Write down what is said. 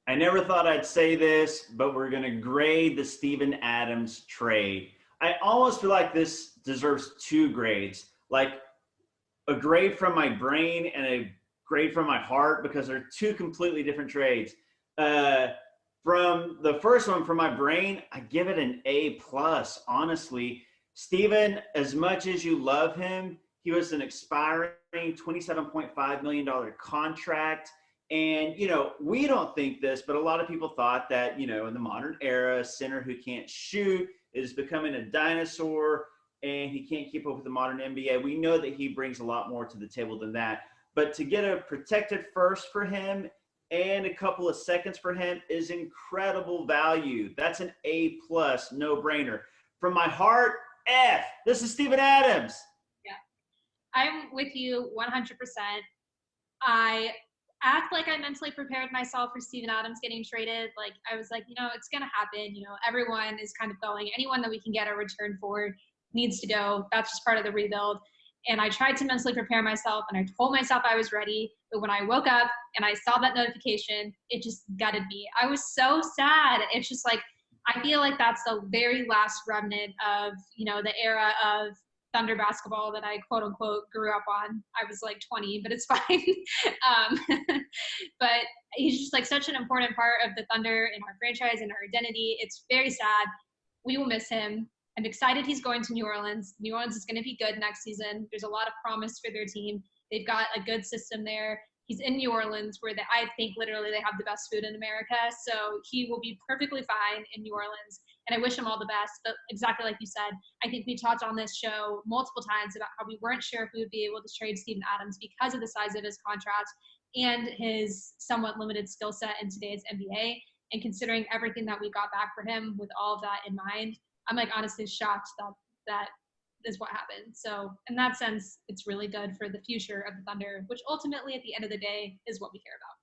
I never thought I'd say this, but we're going to grade the Steven Adams trade. I almost feel like this deserves two grades, like a grade from my brain and a grade from my heart, because they're two completely different trades. Uh, from the first one, from my brain, I give it an A plus. Honestly, Steven, as much as you love him, he was an expiring $27.5 million contract. And, we don't think this, but a lot of people thought that, in the modern era, a center who can't shoot is becoming a dinosaur and he can't keep up with the modern NBA. We know that he brings a lot more to the table than that. But to get a protected first for him and a couple of seconds for him is incredible value. That's an A plus, no brainer. From my heart, F. This is Steven Adams. Yeah, I'm with you 100%. I act like I mentally prepared myself for Steven Adams getting traded. Like I was like, it's gonna happen. Everyone is kind of going. Anyone that we can get a return for needs to go. That's just part of the rebuild. And I tried to mentally prepare myself, and I told myself I was ready. But when I woke up and I saw that notification, it just gutted me. I was so sad. It's just like I feel like that's the very last remnant of the era of Thunder basketball that I quote unquote grew up on. I was like 20, but it's fine. um, but he's just like such an important part of the Thunder in our franchise and our identity. It's very sad. We will miss him. I'm excited he's going to New Orleans. New Orleans is going to be good next season. There's a lot of promise for their team. They've got a good system there. He's in New Orleans, where I think literally they have the best food in America. So he will be perfectly fine in New Orleans. And I wish him all the best. But exactly like you said, I think we talked on this show multiple times about how we weren't sure if we would be able to trade Steven Adams because of the size of his contract and his somewhat limited skill set in today's NBA. And considering everything that we got back for him with all of that in mind, I'm like honestly shocked that is what happened. So in that sense, it's really good for the future of the Thunder, which ultimately at the end of the day is what we care about.